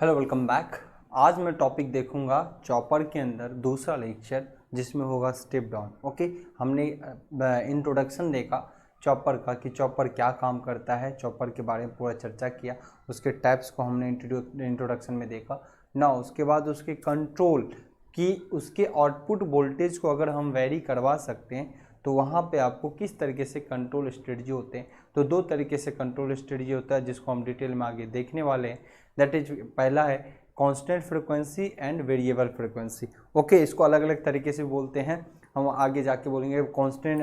Hello welcome back. आज मैं topic देखूंगा चॉपर के अंदर दूसरा लेक्चर जिसमें होगा स्टेप डाउन। ओके, हमने इंट्रोडक्शन देखा चॉपर का कि चॉपर क्या काम करता है, चॉपर के बारे में पूरा चर्चा किया, उसके टाइप्स को हमने इंट्रोडक्शन में देखा ना। उसके बाद उसके कंट्रोल कि उसके आउटपुट वोल्टेज को अगर हम वेरी करवा सकते हैं तो वहाँ पे आपको किस तरीके से कंट्रोल स्ट्रेटजी होते हैं। तो दो तरीके से कंट्रोल स्ट्रेटजी होता है जिसको हम डिटेल में आगे देखने वाले हैं। दैट इज पहला है constant frequency and variable frequency. Okay, इसको अलग अलग तरीके से बोलते हैं, हम आगे जाके बोलेंगे। कांस्टेंट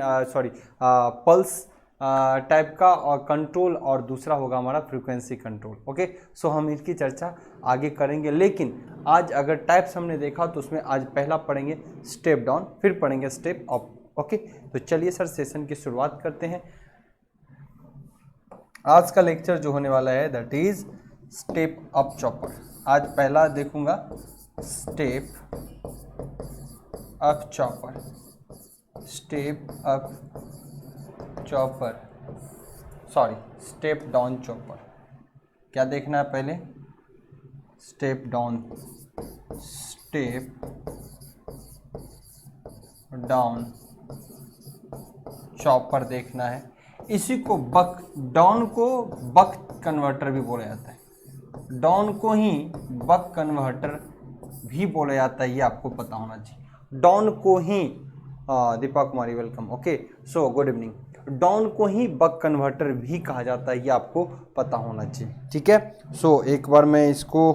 पल्स टाइप का और कंट्रोल, और दूसरा होगा हमारा फ्रीक्वेंसी कंट्रोल। ओके, सो हम इसकी चर्चा आगे करेंगे, लेकिन आज अगर टाइप्स हमने देखा तो उसमें आज पहला पढ़ेंगे स्टेप डाउन, फिर पढ़ेंगे स्टेप अप। ओके, तो चलिए सर सेशन की शुरुआत करते हैं। आज का लेक्चर जो होने वाला है that is step up chopper. आज पहला देखूंगा step up chopper, step up chopper, sorry step down chopper. क्या देखना है पहले? Step down, step down chopper देखना है। इसी को बक डाउन को बक कन्वर्टर भी बोला जाता है, डाउन को ही बक कन्वर्टर भी बोला जाता है, ये आपको पता होना चाहिए। डाउन को ही Deepa Kumari welcome. Okay, so good evening. डाउन को ही बक कन्वर्टर भी कहा जाता है, ये आपको पता होना चाहिए। ठीक है, सो एक बार मैं इसको,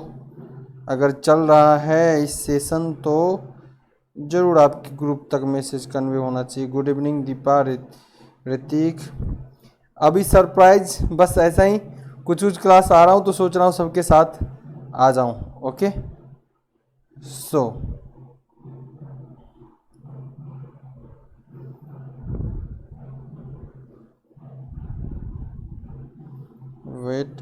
अगर चल रहा है इस सेशन तो ज़रूर आपके ग्रुप तक मैसेज कन्वे होना चाहिए। Good evening Deepa, Hrithik. अभी सरप्राइज बस ऐसा ही कुछ क्लास आ रहा हूँ तो सोच रहा हूँ सबके साथ आ जाऊँ। ओके, सो वेट,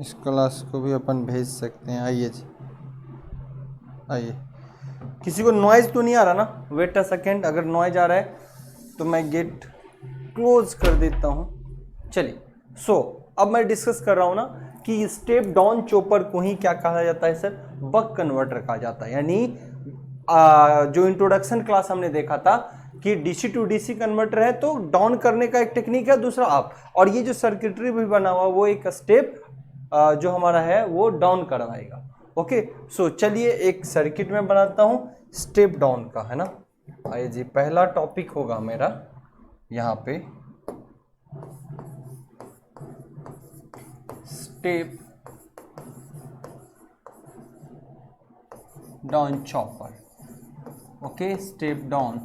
इस क्लास को भी अपन भेज सकते हैं। आइए जी, आइए। किसी को नॉइज तो नहीं आ रहा ना? वेट अ सेकेंड, अगर नॉइज आ रहा है तो मैं गेट क्लोज कर देता हूँ। चलिए, सो अब मैं डिस्कस कर रहा हूँ ना कि स्टेप डाउन चॉपर को ही क्या कहा जाता है सर? बक कन्वर्टर कहा जाता है। यानी जो इंट्रोडक्शन क्लास हमने देखा था कि डीसी टू डीसी कन्वर्टर है तो डाउन करने का एक टेक्निक है, दूसरा अप, और ये जो सर्किटरी भी बना हुआ वो एक स्टेप जो हमारा है वो डाउन करवाएगा। ओके, सो चलिए एक सर्किट में बनाता हूं स्टेप डाउन का, है ना। आइए जी, पहला टॉपिक होगा मेरा यहाँ पे step down chopper. Okay, step down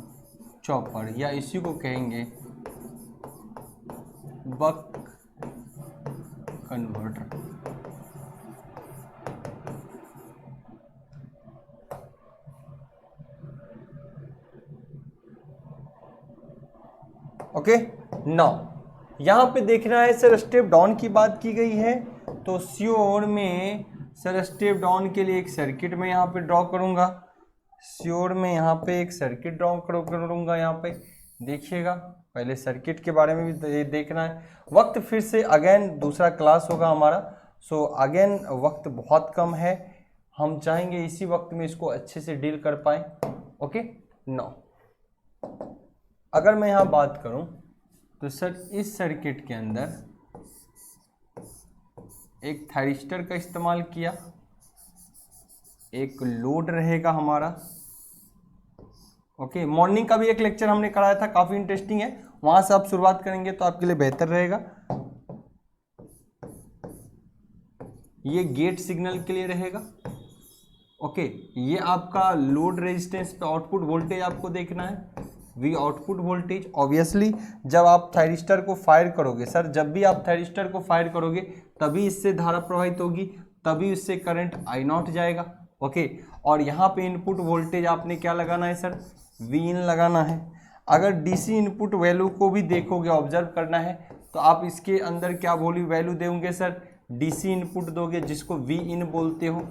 chopper, या इसी को कहेंगे बक कन्वर्टर। ओके, नाउ यहां पे देखना है सर स्टेप डाउन की बात की गई है तो श्योर में सर स्टेप डाउन के लिए एक सर्किट में यहां पे ड्रॉ करूंगा। श्योर में यहां पे एक सर्किट ड्रॉ करूंगा। यहां पे देखिएगा, पहले सर्किट के बारे में भी देखना है। वक्त फिर से अगेन दूसरा क्लास होगा हमारा, सो अगेन वक्त बहुत कम है, हम चाहेंगे इसी वक्त में इसको अच्छे से डील कर पाए। ओके, नाउ अगर मैं यहाँ बात करूँ तो सर इस सर्किट के अंदर एक थायरिस्टर का इस्तेमाल किया, एक लोड रहेगा हमारा। ओके, मॉर्निंग का भी एक लेक्चर हमने कराया था, काफ़ी इंटरेस्टिंग है, वहाँ से आप शुरुआत करेंगे तो आपके लिए बेहतर रहेगा। ये गेट सिग्नल के लिए रहेगा। ओके, ये आपका लोड रेजिस्टेंस पे आउटपुट वोल्टेज आपको देखना है, वी आउटपुट वोल्टेज। ऑब्वियसली जब आप थायरिस्टर को फायर करोगे सर, जब भी आप थायरिस्टर को फायर करोगे तभी इससे धारा प्रवाहित होगी, तभी इससे करंट आई नॉट जाएगा। ओके, और यहाँ पे इनपुट वोल्टेज आपने क्या लगाना है सर? वी इन लगाना है। अगर डीसी इनपुट वैल्यू को भी देखोगे, ऑब्जर्व करना है, तो आप इसके अंदर क्या वैल्यू देंगे सर? डीसी इनपुट दोगे जिसको वी इन बोलते हो,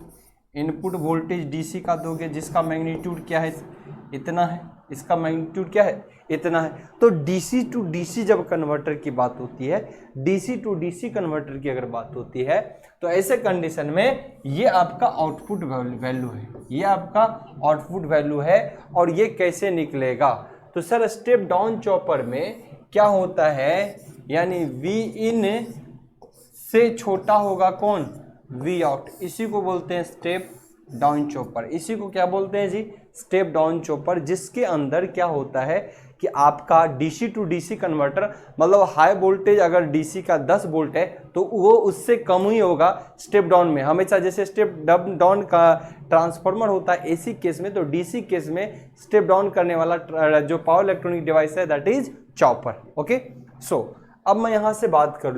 इनपुट वोल्टेज डीसी का दोगे जिसका मैग्नीट्यूड क्या है? इतना है। इसका मैग्नीट्यूड क्या है, इतना है। तो डीसी टू डीसी जब कन्वर्टर की बात होती है, डीसी टू डीसी कन्वर्टर की अगर बात होती है, तो ऐसे कंडीशन में ये आपका आउटपुट वैल्यू है, ये आपका आउटपुट वैल्यू है। और ये कैसे निकलेगा, तो सर स्टेप डाउन चॉपर में क्या होता है, यानी वी इन से छोटा होगा कौन, वी आउट, इसी को बोलते हैं स्टेप डाउन चॉपर। इसी को क्या बोलते हैं जी, स्टेप डाउन चॉपर, जिसके अंदर क्या होता है कि आपका डीसी टू डीसी कन्वर्टर, मतलब हाई वोल्टेज अगर डीसी का 10 वोल्ट है तो वो उससे कम ही होगा स्टेप डाउन में हमेशा। जैसे स्टेप डाउन का ट्रांसफार्मर होता है एसी केस में, तो डीसी केस में स्टेप डाउन करने वाला जो पावर इलेक्ट्रॉनिक डिवाइस है दैट इज चॉपर। ओके, सो अब मैं यहाँ से बात कर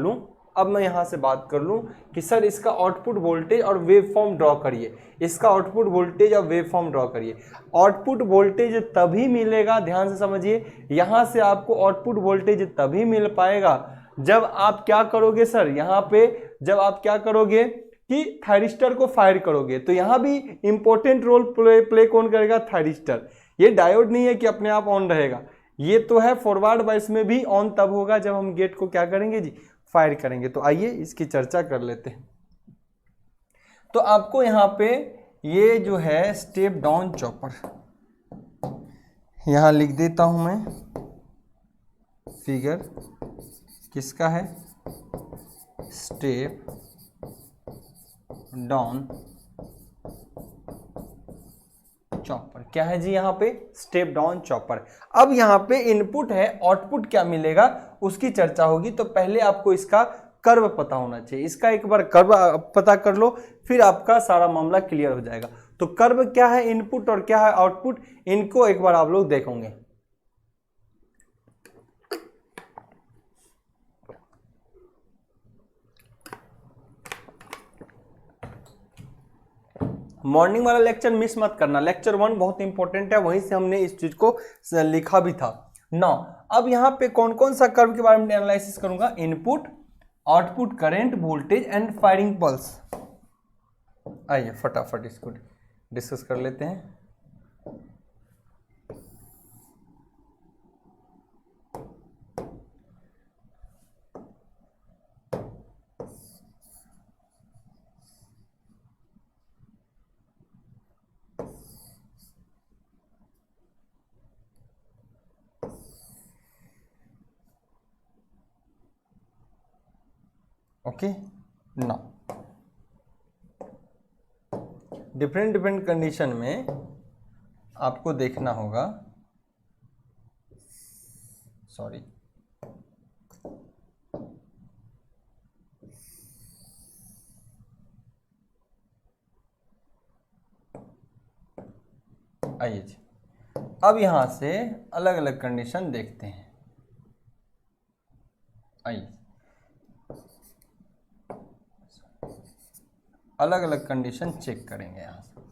लूँ कि सर इसका आउटपुट वोल्टेज और वेव फॉर्म ड्रॉ करिए, इसका आउटपुट वोल्टेज और वेव फॉर्म ड्रॉ करिए। आउटपुट वोल्टेज तभी मिलेगा, ध्यान से समझिए, यहाँ से आपको आउटपुट वोल्टेज तभी मिल पाएगा जब आप क्या करोगे सर, यहाँ पे जब आप क्या करोगे कि थायरिस्टर को फायर करोगे। तो यहाँ भी इंपॉर्टेंट रोल प्ले कौन करेगा, थायरिस्टर। ये डायोड नहीं है कि अपने आप ऑन रहेगा, ये तो है फॉरवर्ड बायस में भी ऑन तब होगा जब हम गेट को क्या करेंगे जी, फायर करेंगे। तो आइए इसकी चर्चा कर लेते हैं। तो आपको यहाँ पे ये जो है स्टेप डाउन चॉपर, यहाँ लिख देता हूं मैं, फिगर किसका है, स्टेप डाउन चॉपर। क्या है जी यहाँ पे, स्टेप डाउन चॉपर। अब यहाँ पे इनपुट है, आउटपुट क्या मिलेगा उसकी चर्चा होगी। तो पहले आपको इसका कर्व पता होना चाहिए, इसका एक बार कर्व पता कर लो, फिर आपका सारा मामला क्लियर हो जाएगा। तो कर्व क्या है इनपुट और क्या है आउटपुट, इनको एक बार आप लोग देखोगे। मॉर्निंग वाला लेक्चर मिस मत करना, लेक्चर 1 बहुत इंपॉर्टेंट है, वहीं से हमने इस चीज को लिखा भी था। नाउ अब यहाँ पे कौन कौन सा कर्व के बारे में एनालिसिस करूंगा, input, output current, voltage and firing pulse. आइए फटाफट इसको डिस्कस कर लेते हैं। ओके, नाउ डिफरेंट कंडीशन में आपको देखना होगा, सॉरी आइए जी, अब यहां से अलग अलग कंडीशन देखते हैं। आइए अलग अलग कंडीशन चेक करेंगे यहां से।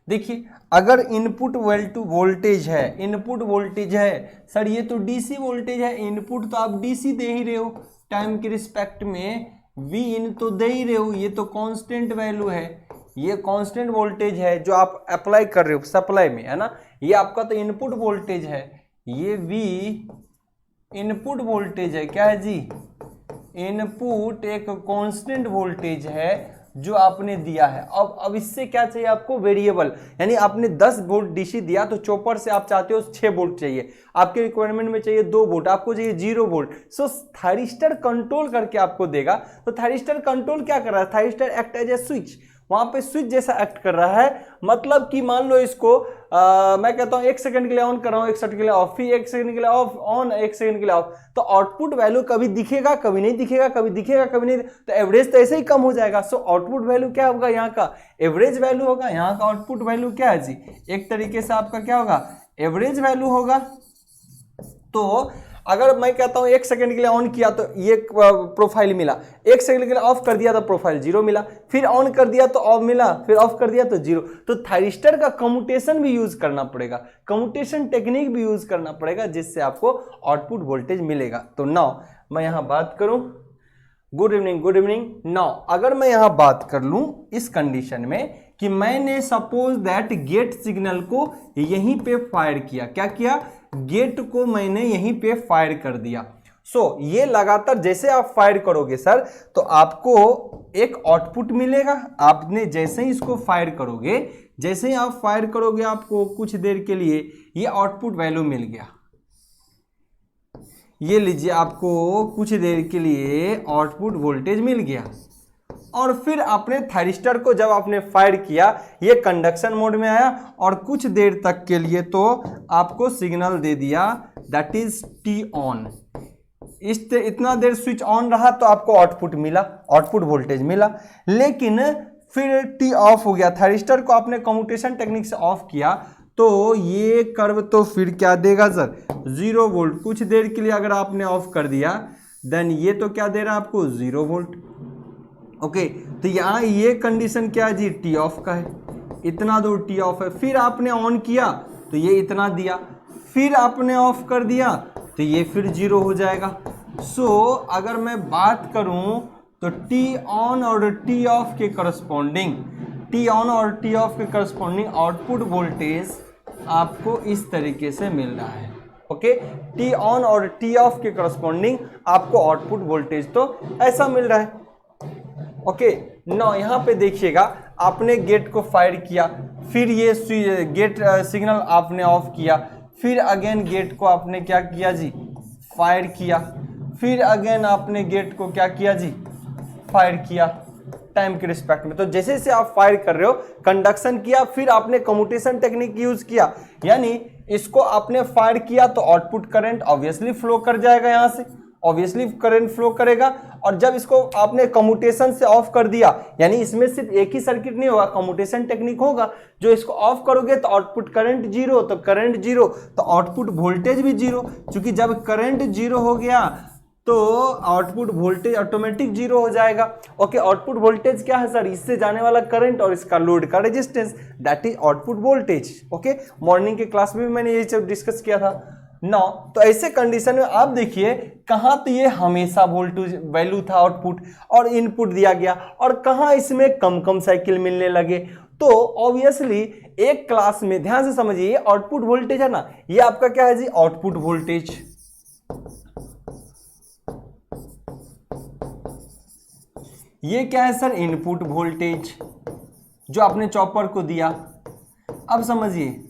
देखिए अगर इनपुट वोल्टेज है, इनपुट वोल्टेज है सर, ये तो डीसी वोल्टेज है, इनपुट तो आप डीसी दे ही रहे हो, टाइम के रिस्पेक्ट में वी इन तो दे ही रहे हो, ये तो कांस्टेंट वैल्यू है, ये कांस्टेंट वोल्टेज है जो आप अप्लाई कर रहे हो सप्लाई में, है ना, ये आपका तो इनपुट वोल्टेज है, ये वी इनपुट वोल्टेज है, क्या है जी, इनपुट एक कांस्टेंट वोल्टेज है जो आपने दिया है। अब इससे क्या चाहिए आपको, वेरिएबल, यानी आपने 10 वोल्ट डीसी दिया तो चॉपर से आप चाहते हो 6 वोल्ट चाहिए, आपके रिक्वायरमेंट में चाहिए 2 वोल्ट, आपको चाहिए 0 वोल्ट। सो थायरिस्टर कंट्रोल करके आपको देगा। तो थायरिस्टर कंट्रोल क्या कर रहा है, thyristor act as a switch, वहां पे स्विच जैसा एक्ट कर रहा है। मतलब कि मान लो इसको मैं कहता हूं 1 सेकंड के लिए ऑन कर रहा हूं, 1 सेकंड के लिए ऑफ, फिर 1 सेकंड के लिए ऑफ, ऑन, 1 सेकंड के लिए ऑफ, तो आउटपुट वैल्यू कभी दिखेगा कभी नहीं दिखेगा, कभी दिखेगा कभी नहीं, तो एवरेज तो ऐसे ही कम हो जाएगा। सो आउटपुट वैल्यू क्या होगा, यहाँ का एवरेज वैल्यू होगा, यहाँ का आउटपुट वैल्यू क्या है जी, एक तरीके से आपका क्या होगा, एवरेज वैल्यू होगा। तो अगर मैं कहता हूं 1 सेकंड के लिए ऑन किया तो ये प्रोफाइल मिला, 1 सेकंड के लिए ऑफ कर दिया तो प्रोफाइल 0 मिला, फिर ऑन कर दिया तो ऑफ मिला, फिर ऑफ कर दिया तो 0। तो थायरिस्टर का कम्यूटेशन भी यूज करना पड़ेगा, कम्यूटेशन टेक्निक भी यूज करना पड़ेगा, जिससे आपको आउटपुट वोल्टेज मिलेगा। तो नाउ मैं यहां बात करूं, good evening, good evening. Now अगर मैं यहां बात कर लूं इस कंडीशन में कि मैंने सपोज दैट गेट सिग्नल को यहीं पे फायर किया, क्या किया, गेट को मैंने यहीं पे फायर कर दिया। सो ये लगातार जैसे आप फायर करोगे सर तो आपको एक आउटपुट मिलेगा। आपने जैसे ही इसको फायर करोगे, जैसे ही आप फायर करोगे आपको कुछ देर के लिए ये आउटपुट वैल्यू मिल गया। ये लीजिए आपको कुछ देर के लिए आउटपुट वोल्टेज मिल गया। और फिर आपने थायरिस्टर को जब आपने फायर किया ये कंडक्शन मोड में आया और कुछ देर तक के लिए तो आपको सिग्नल दे दिया, दैट इज टी ऑन। इतना देर स्विच ऑन रहा तो आपको आउटपुट मिला, आउटपुट वोल्टेज मिला। लेकिन फिर टी ऑफ हो गया, थायरिस्टर को आपने कम्यूटेशन टेक्निक से ऑफ किया तो ये कर्व तो फिर क्या देगा सर, 0 वोल्ट। कुछ देर के लिए अगर आपने ऑफ कर दिया देन ये तो क्या दे रहा है आपको, 0 वोल्ट। ओके, तो यहाँ ये कंडीशन क्या है जी, टी ऑफ का है, इतना दूर टी ऑफ है। फिर आपने ऑन किया तो ये इतना दिया, फिर आपने ऑफ कर दिया तो ये फिर 0 हो जाएगा। सो अगर मैं बात करूं तो टी ऑन और टी ऑफ के करस्पॉन्डिंग, टी ऑन और टी ऑफ के करस्पॉन्डिंग आउटपुट वोल्टेज आपको इस तरीके से मिल रहा है। ओके, टी ऑन और टी ऑफ के करस्पॉन्डिंग आपको आउटपुट वोल्टेज तो ऐसा मिल रहा है। ओके, ना यहाँ पे देखिएगा आपने गेट को फायर किया, फिर ये गेट सिग्नल आपने ऑफ किया, फिर अगेन गेट को आपने क्या किया जी, फायर किया, फिर अगेन आपने गेट को क्या किया जी, फायर किया टाइम के रिस्पेक्ट में। तो जैसे जैसे आप फायर कर रहे हो, कंडक्शन किया, फिर आपने कम्यूटेशन टेक्निक यूज किया, यानी इसको आपने फायर किया तो आउटपुट करंट ऑब्वियसली फ्लो कर जाएगा, यहां से ऑब्वियसली करंट फ्लो करेगा। और जब इसको आपने कम्यूटेशन से ऑफ कर दिया, यानी इसमें सिर्फ एक ही सर्किट नहीं होगा, कम्यूटेशन टेक्निक होगा, जो इसको ऑफ करोगे तो आउटपुट करंट 0, तो करंट 0 तो आउटपुट वोल्टेज भी 0, क्योंकि जब करंट 0 हो गया तो आउटपुट वोल्टेज ऑटोमेटिक 0 हो जाएगा। ओके, आउटपुट वोल्टेज क्या है सर, इससे जाने वाला करंट और इसका लोड का resistance, that is output voltage. Okay, morning के क्लास में भी मैंने ये सब डिस्कस किया था ना। तो ऐसे कंडीशन में आप देखिए कहां तो ये हमेशा वोल्टेज वैल्यू था आउटपुट और इनपुट दिया गया, और कहां इसमें कम कम साइकिल मिलने लगे। तो ऑब्वियसली एक क्लास में ध्यान से समझिए, ये आउटपुट वोल्टेज है ना, ये आपका क्या है जी, आउटपुट वोल्टेज। ये क्या है सर, इनपुट वोल्टेज जो आपने चॉपर को दिया। अब समझिए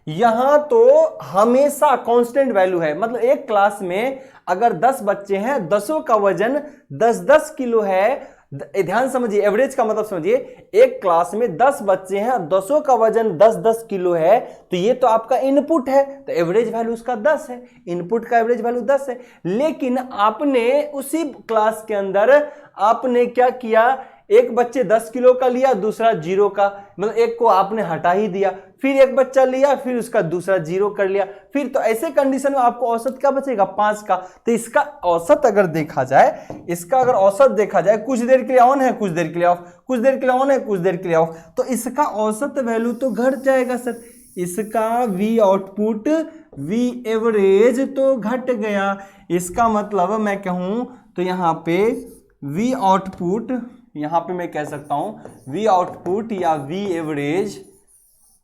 यहां तो हमेशा कांस्टेंट वैल्यू है, मतलब एक क्लास में अगर 10 बच्चे हैं, 10 का वजन 10-10 किलो है। ध्यान समझिए, एवरेज का मतलब समझिए, एक क्लास में 10 बच्चे हैं, 10 का वजन 10-10 किलो है, तो ये तो आपका इनपुट है, तो एवरेज वैल्यू उसका 10 है, इनपुट का एवरेज वैल्यू 10 है। लेकिन आपने उसी क्लास के अंदर आपने क्या किया, एक बच्चे 10 किलो का लिया, दूसरा 0 का, मतलब एक को आपने हटा ही दिया, फिर एक बच्चा लिया, फिर उसका दूसरा 0 कर लिया, फिर तो ऐसे कंडीशन में आपको औसत क्या बचेगा, 5 का। तो इसका औसत अगर देखा जाए, इसका अगर औसत देखा जाए, कुछ देर के लिए ऑन है, कुछ देर के लिए ऑफ, कुछ देर के लिए ऑन है, कुछ देर के लिए ऑफ, तो इसका औसत वैल्यू तो घट जाएगा सर। इसका V आउटपुट V एवरेज तो घट गया। इसका मतलब मैं कहूं तो यहाँ पे V आउटपुट, यहाँ पे मैं कह सकता हूं V आउटपुट या V एवरेज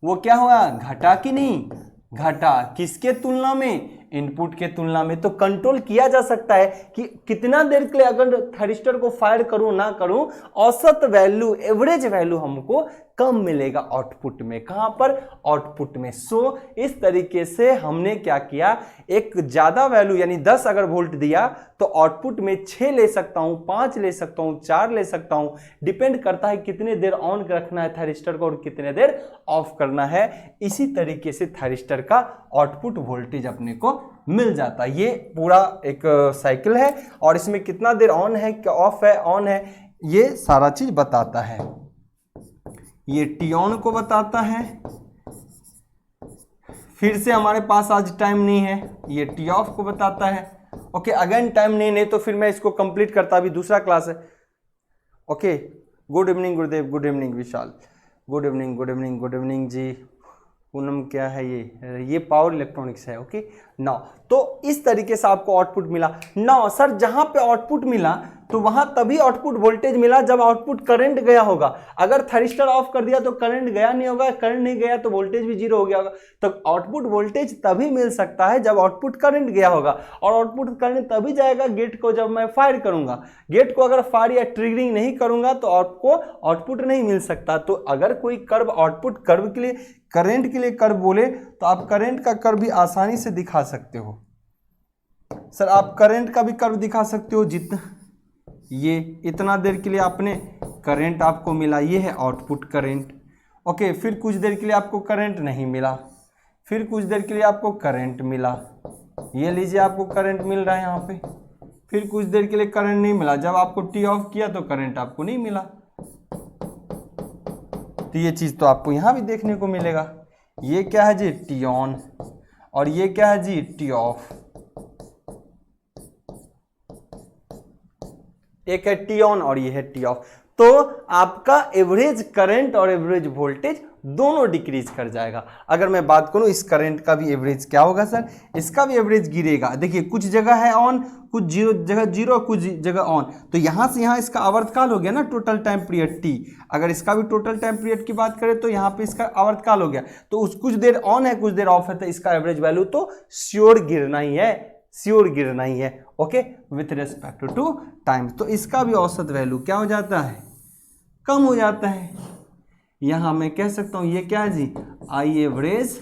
वो क्या हुआ, घटा कि नहीं, घटा। किसके तुलना में, इनपुट के तुलना में। तो कंट्रोल किया जा सकता है कि कितना देर के लिए अगर थायरिस्टर को फायर करूं ना करूं, औसत वैल्यू, एवरेज वैल्यू हमको कम मिलेगा आउटपुट में। कहां पर, आउटपुट में। सो इस तरीके से हमने क्या किया, एक ज्यादा वैल्यू यानी 10 अगर वोल्ट दिया तो आउटपुट में 6 ले सकता हूं, 5 ले सकता हूं, 4 ले सकता हूं, डिपेंड करता है कितने देर ऑन रखना है थायरिस्टर को और कितने देर ऑफ करना है। इसी तरीके से थायरिस्टर का आउटपुट वोल्टेज अपने को मिल जाता है। ये पूरा एक साइकिल है और इसमें कितना देर ऑन है, क्या ऑफ है, ऑन है, ये सारा चीज बताता है। ये टी ऑन को बताता है। फिर से हमारे पास आज टाइम नहीं है, ये टी ऑफ को बताता है। ओके, अगेन टाइम नहीं तो फिर मैं इसको कंप्लीट करता, अभी दूसरा क्लास है। Okay, good evening Gurudev, good evening Vishal, good evening, good evening, good evening ji. Poonam क्या है, ये पावर इलेक्ट्रॉनिक्स है। ओके, नाउ तो इस तरीके से आपको आउटपुट मिला। नाउ सर जहां पे आउटपुट मिला तो वहां तभी आउटपुट वोल्टेज मिला जब आउटपुट करंट गया होगा। अगर थर्स्टर ऑफ कर दिया तो करंट गया नहीं होगा, करंट नहीं गया तो वोल्टेज भी जीरो हो गया होगा। तो आउटपुट वोल्टेज तभी मिल सकता है जब आउटपुट करंट गया होगा, और आउटपुट करंट तभी जाएगा गेट को जब मैं फायर करूंगा। गेट को अगर फायर या ट्रिगरिंग नहीं करूंगा तो आपको आउटपुट नहीं मिल सकता। तो अगर कोई कर्व आउटपुट कर्व के लिए, करंट के लिए कर्व बोले तो आप करंट का कर्व भी आसानी से दिखा सकते हो। सर आप करंट का भी कर्व दिखा सकते हो, जितना ये इतना देर के लिए आपने करंट आपको मिला, ये है आउटपुट करंट। ओके, फिर कुछ देर के लिए आपको करंट नहीं मिला, फिर कुछ देर के लिए आपको करंट मिला, ये लीजिए आपको करंट मिल रहा है यहाँ पे। फिर कुछ देर के लिए करंट नहीं मिला, जब आपको टी ऑफ किया तो करंट आपको नहीं मिला। तो ये चीज़ तो आपको यहाँ भी देखने को मिलेगा। ये क्या है जी, टी ऑन, और ये क्या है जी, टी ऑफ। एक है टी ऑन और ये है टी ऑफ। तो आपका एवरेज करंट और एवरेज वोल्टेज दोनों डिक्रीज कर जाएगा। अगर मैं बात करूं इस करंट का भी एवरेज क्या होगा सर, इसका भी एवरेज गिरेगा। देखिए कुछ जगह है ऑन, कुछ जगह जीरो, कुछ जगह ऑन। तो यहां से यहां इसका आवर्तकाल हो गया ना, टोटल टाइम पीरियड टी। अगर इसका भी टोटल टाइम पीरियड की बात करें तो यहाँ पे इसका आवर्तकाल हो गया। तो उस कुछ देर ऑन है, कुछ देर ऑफ है, तो इसका एवरेज वैल्यू तो श्योर गिरना ही है, श्योर गिरना ही है। Okay, with respect to time. तो इसका भी औसत वैल्यू क्या हो जाता है, कम हो जाता है। यहां मैं कह सकता हूं ये क्या है जी, आई एवरेज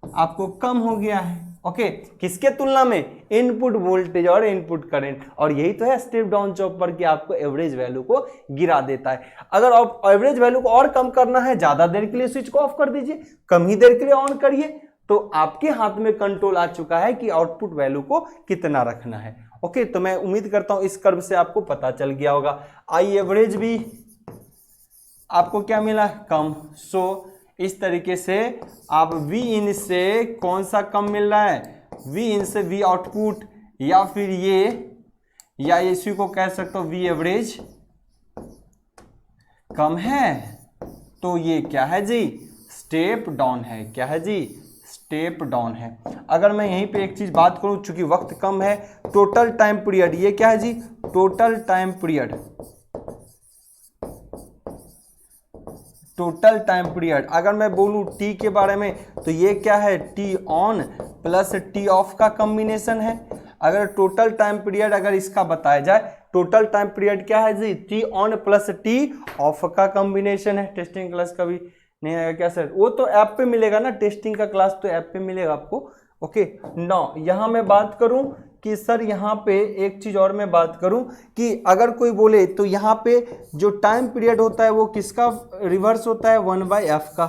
आपको कम हो गया है। ओके, किसके तुलना में, इनपुट वोल्टेज और इनपुट करंट। और यही तो है स्टेप डाउन चॉपर कि आपको एवरेज वैल्यू को गिरा देता है। अगर आप एवरेज वैल्यू को और कम करना है, ज्यादा देर के लिए स्विच को ऑफ कर दीजिए, कम ही देर के लिए ऑन करिए, तो आपके हाथ में कंट्रोल आ चुका है कि आउटपुट वैल्यू को कितना रखना है। ओके, तो मैं उम्मीद करता हूं इस कर्व से आपको पता चल गया होगा। आई एवरेज भी आपको क्या मिला, कम। सो इस तरीके से आप वी इन से कौन सा कम मिल रहा है, वी इन से वी आउटपुट, या फिर ये, या इसी को कह सकते हो वी एवरेज कम है। तो ये क्या है जी, स्टेप डाउन है। क्या है जी, स्टेप डाउन है। अगर मैं यहीं पे एक चीज बात करूं, चूंकि वक्त कम है, टोटल टाइम पीरियड, ये क्या है जी, total time period. Total time period अगर मैं बोलूं टी के बारे में, तो ये क्या है, T on plus T off का कॉम्बिनेशन है। अगर टोटल टाइम पीरियड अगर इसका बताया जाए, टोटल टाइम पीरियड क्या है जी, T on plus T off का कॉम्बिनेशन है। टेस्टिंग क्लास का भी नहीं आएगा क्या सर, वो तो ऐप पे मिलेगा ना, टेस्टिंग का क्लास तो ऐप पे मिलेगा आपको। ओके, नौ यहां मैं बात करूं कि सर यहाँ पे एक चीज और मैं बात करूं कि अगर कोई बोले तो यहाँ पे जो टाइम पीरियड होता है वो किसका रिवर्स होता है, 1/f का।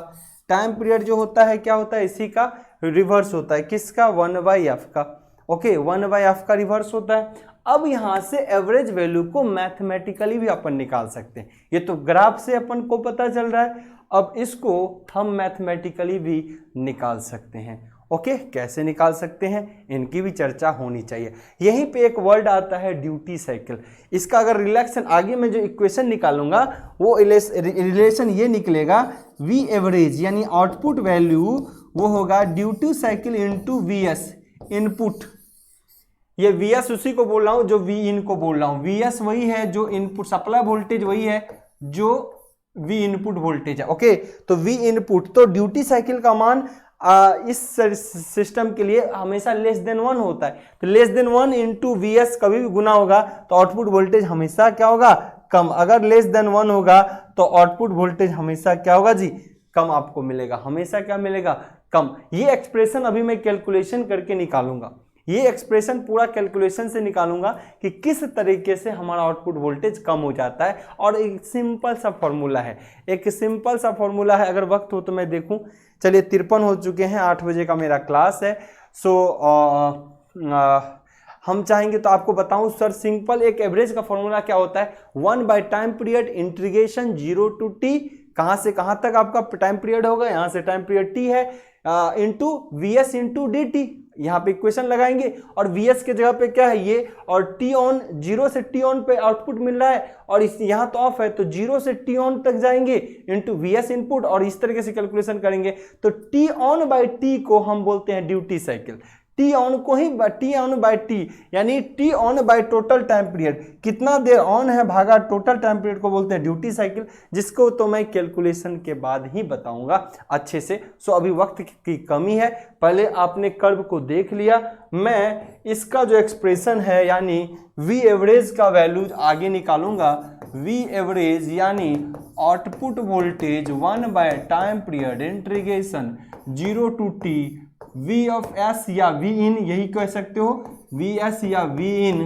टाइम पीरियड जो होता है क्या होता है, इसी का रिवर्स होता है, किसका, 1/f का। ओके, 1/f का रिवर्स होता है। अब यहां से एवरेज वैल्यू को मैथमेटिकली भी अपन निकाल सकते हैं। ये तो ग्राफ से अपन को पता चल रहा है, अब इसको हम मैथमेटिकली भी निकाल सकते हैं। ओके, कैसे निकाल सकते हैं, इनकी भी चर्चा होनी चाहिए। यहीं पे एक वर्ड आता है ड्यूटी साइकिल। इसका अगर रिलेशन, आगे मैं जो इक्वेशन निकालूंगा वो रिलेशन ये निकलेगा, वी एवरेज यानी आउटपुट वैल्यू वो होगा duty cycle into VS input. ये वीएस उसी को बोल रहा हूं जो वी इन को बोल रहा हूं। वीएस वही है जो इनपुट सप्लाई वोल्टेज, वही है जो वी इनपुट वोल्टेज है। ओके, तो वी इनपुट, तो ड्यूटी साइकिल का मान इस सिस्टम के लिए हमेशा लेस देन 1 होता है। तो less than 1 into V S कभी भी गुना होगा तो आउटपुट वोल्टेज हमेशा क्या होगा, कम। अगर लेस देन 1 होगा तो आउटपुट वोल्टेज हमेशा क्या होगा जी, कम आपको मिलेगा। हमेशा क्या मिलेगा, कम। ये एक्सप्रेशन अभी मैं कैलकुलेशन करके निकालूंगा, ये एक्सप्रेशन पूरा कैलकुलेशन से निकालूंगा कि किस तरीके से हमारा आउटपुट वोल्टेज कम हो जाता है। और एक सिंपल सा फॉर्मूला है, एक सिंपल सा फॉर्मूला है। अगर वक्त हो तो मैं देखूं, चलिए 53 हो चुके हैं, 8 बजे का मेरा क्लास है। सो हम चाहेंगे तो आपको बताऊं सर, सिंपल एक एवरेज का फॉर्मूला क्या होता है, 1/टाइम पीरियड इंटीग्रेशन 0 टू टी, कहां से कहां तक आपका टाइम पीरियड होगा, यहां से टाइम पीरियड टी है, into V S into D T. यहाँ पे इक्वेशन लगाएंगे और वी एस के जगह पे क्या है ये, और टी ऑन, 0 से टी ऑन पे आउटपुट मिल रहा है और इस यहाँ तो ऑफ है, तो 0 से टी ऑन तक जाएंगे इंटू वी एस इनपुट, और इस तरीके से कैलकुलेशन करेंगे। तो टी ऑन बाई टी को हम बोलते हैं ड्यूटी साइकिल। टी ऑन को ही टी ऑन बाय टी यानी T on by total time period, कितना देर ऑन है भागा टोटल टाइम पीरियड को बोलते हैं ड्यूटी साइकिल, जिसको तो मैं कैलकुलेशन के बाद ही बताऊंगा अच्छे से। सो अभी वक्त की कमी है, पहले आपने कर्व को देख लिया, मैं इसका जो एक्सप्रेशन है यानी वी एवरेज का वैल्यू आगे निकालूंगा। वी एवरेज यानी output voltage 1 by time period integration 0 to T V of S या वी इन, यही कह सकते हो वी एस या V in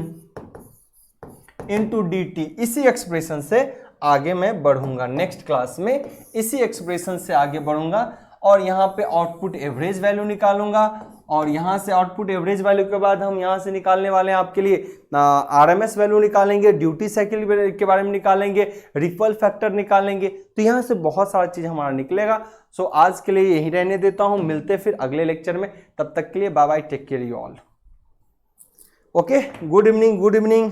into D T. इसी एक्सप्रेशन से आगे मैं बढ़ूंगा, नेक्स्ट क्लास में इसी एक्सप्रेशन से आगे बढ़ूंगा और यहाँ पे आउटपुट एवरेज वैल्यू निकालूंगा और यहाँ से आउटपुट एवरेज वैल्यू के बाद हम यहाँ से निकालने वाले हैं आपके लिए आरएमएस वैल्यू निकालेंगे, ड्यूटी साइकिल के बारे में निकालेंगे, रिपल फैक्टर निकालेंगे, तो यहाँ से बहुत सारा चीज़ हमारा निकलेगा। सो आज के लिए यही रहने देता हूँ, मिलते फिर अगले लेक्चर में, तब तक के लिए bye bye, take care you all. Okay, good evening, good evening.